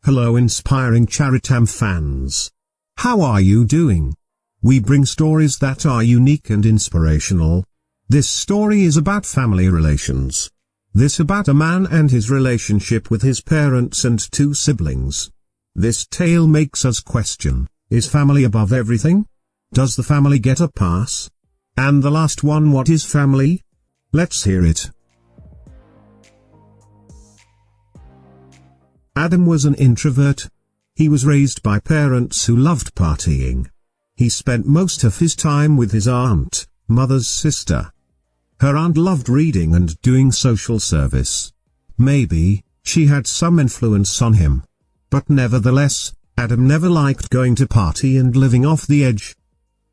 Hello inspiring Charitam fans. How are you doing? We bring stories that are unique and inspirational. This story is about family relations. This about a man and his relationship with his parents and two siblings. This tale makes us question, is family above everything? Does the family get a pass? And the last one, what is family? Let's hear it. Adam was an introvert. He was raised by parents who loved partying. He spent most of his time with his aunt, mother's sister. Her aunt loved reading and doing social service. Maybe she had some influence on him. But nevertheless, Adam never liked going to party and living off the edge.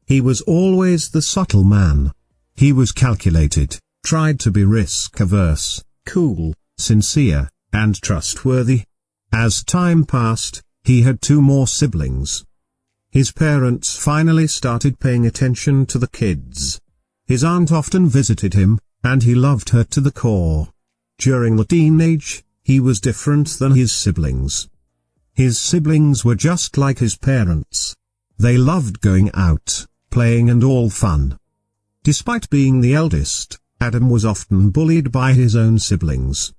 He was always the subtle man. He was calculated, tried to be risk-averse, cool, sincere, and trustworthy. As time passed, he had two more siblings. His parents finally started paying attention to the kids. His aunt often visited him, and he loved her to the core. During the teenage, he was different than his siblings. His siblings were just like his parents. They loved going out, playing and all fun. Despite being the eldest, Adam was often bullied by his own siblings.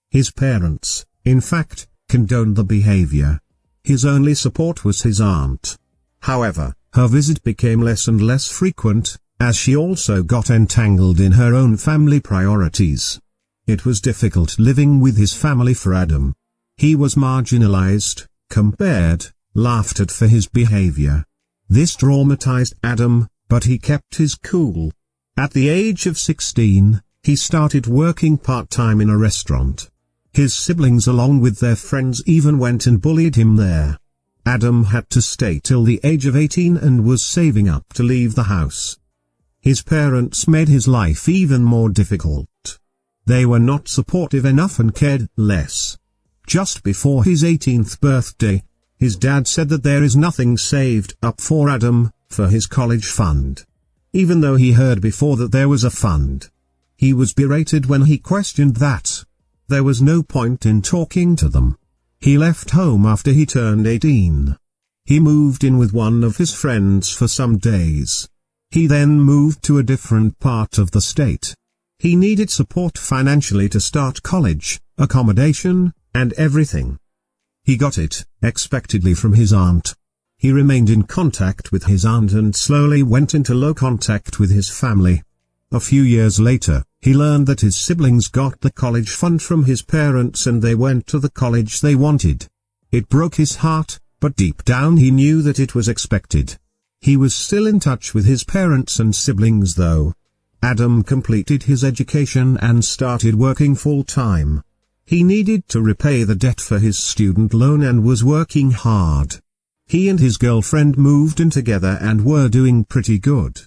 His parents, in fact, condoned the behavior. His only support was his aunt. However, her visit became less and less frequent, as she also got entangled in her own family priorities. It was difficult living with his family for Adam. He was marginalized, compared, laughed at for his behavior. This traumatized Adam, but he kept his cool. At the age of 16, he started working part-time in a restaurant. His siblings along with their friends even went and bullied him there. Adam had to stay till the age of 18 and was saving up to leave the house. His parents made his life even more difficult. They were not supportive enough and cared less. Just before his 18th birthday, his dad said that there is nothing saved up for Adam, for his college fund. Even though he heard before that there was a fund. He was berated when he questioned that. There was no point in talking to them. He left home after he turned 18. He moved in with one of his friends for some days. He then moved to a different part of the state. He needed support financially to start college, accommodation, and everything. He got it, expectedly from his aunt. He remained in contact with his aunt and slowly went into low contact with his family. A few years later, he learned that his siblings got the college fund from his parents and they went to the college they wanted. It broke his heart, but deep down he knew that it was expected. He was still in touch with his parents and siblings though. Adam completed his education and started working full-time. He needed to repay the debt for his student loan and was working hard. He and his girlfriend moved in together and were doing pretty good.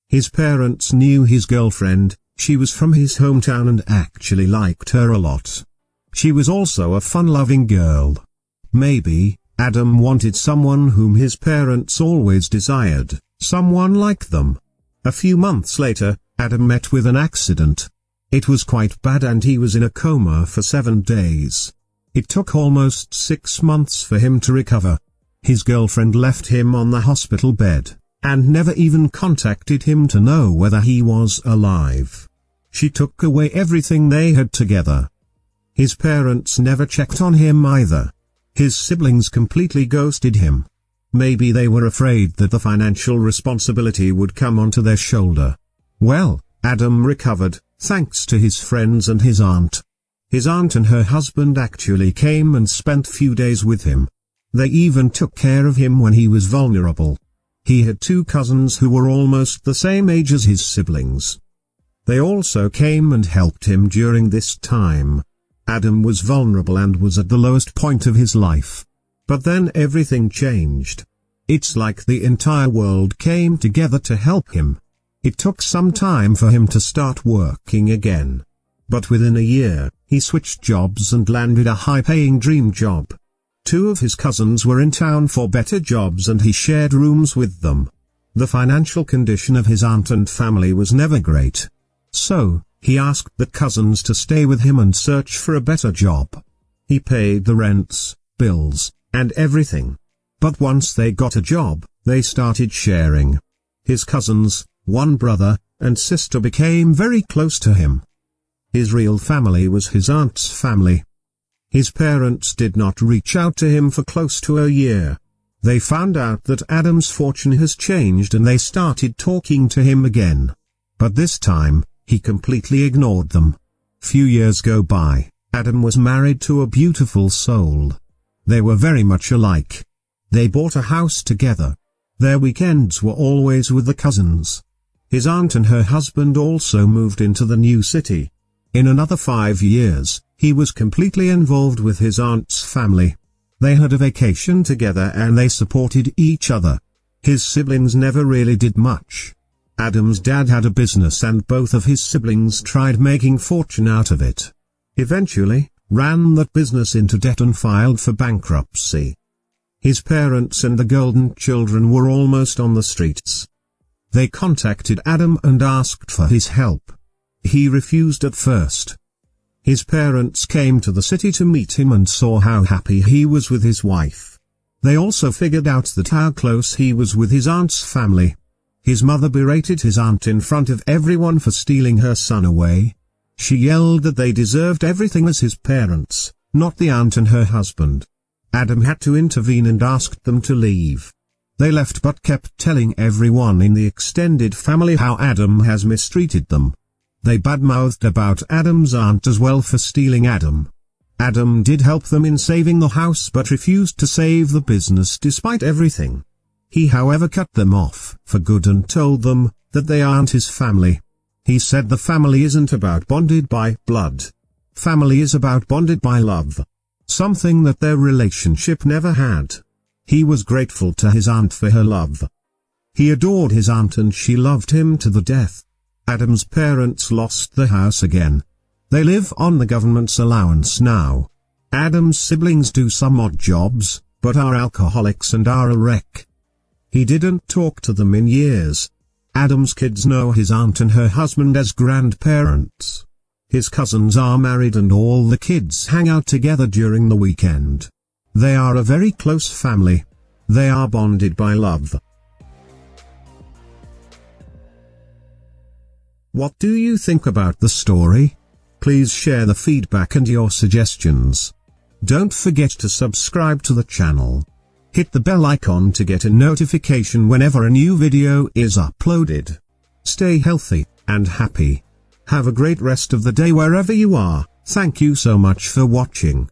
His parents knew his girlfriend. She was from his hometown and actually liked her a lot. She was also a fun-loving girl. Maybe Adam wanted someone whom his parents always desired, someone like them. A few months later, Adam met with an accident. It was quite bad and he was in a coma for 7 days. It took almost 6 months for him to recover. His girlfriend left him on the hospital bed, and never even contacted him to know whether he was alive. She took away everything they had together. His parents never checked on him either. His siblings completely ghosted him. Maybe they were afraid that the financial responsibility would come onto their shoulder. Well, Adam recovered, thanks to his friends and his aunt. His aunt and her husband actually came and spent few days with him. They even took care of him when he was vulnerable. He had 2 cousins who were almost the same age as his siblings. They also came and helped him during this time. Adam was vulnerable and was at the lowest point of his life. But then everything changed. It's like the entire world came together to help him. It took some time for him to start working again. But within a year, he switched jobs and landed a high-paying dream job. 2 of his cousins were in town for better jobs and he shared rooms with them. The financial condition of his aunt and family was never great. So, he asked the cousins to stay with him and search for a better job. He paid the rents, bills, and everything. But once they got a job, they started sharing. His cousins, one brother, and sister became very close to him. His real family was his aunt's family. His parents did not reach out to him for close to a year. They found out that Adam's fortune has changed and they started talking to him again. But this time, he completely ignored them. Few years go by, Adam was married to a beautiful soul. They were very much alike. They bought a house together. Their weekends were always with the cousins. His aunt and her husband also moved into the new city. In another 5 years, he was completely involved with his aunt's family. They had a vacation together and they supported each other. His siblings never really did much. Adam's dad had a business and both of his siblings tried making fortune out of it. Eventually, ran that business into debt and filed for bankruptcy. His parents and the golden children were almost on the streets. They contacted Adam and asked for his help. He refused at first. His parents came to the city to meet him and saw how happy he was with his wife. They also figured out that how close he was with his aunt's family. His mother berated his aunt in front of everyone for stealing her son away. She yelled that they deserved everything as his parents, not the aunt and her husband. Adam had to intervene and asked them to leave. They left but kept telling everyone in the extended family how Adam has mistreated them. They badmouthed about Adam's aunt as well for stealing Adam. Adam did help them in saving the house but refused to save the business despite everything. He however cut them off for good and told them that they aren't his family. He said the family isn't about bonded by blood. Family is about bonded by love. Something that their relationship never had. He was grateful to his aunt for her love. He adored his aunt and she loved him to the death. Adam's parents lost the house again. They live on the government's allowance now. Adam's siblings do some odd jobs, but are alcoholics and are a wreck. He didn't talk to them in years. Adam's kids know his aunt and her husband as grandparents. His cousins are married and all the kids hang out together during the weekend. They are a very close family. They are bonded by love. What do you think about the story? Please share the feedback and your suggestions. Don't forget to subscribe to the channel. Hit the bell icon to get a notification whenever a new video is uploaded. Stay healthy and happy. Have a great rest of the day wherever you are. Thank you so much for watching.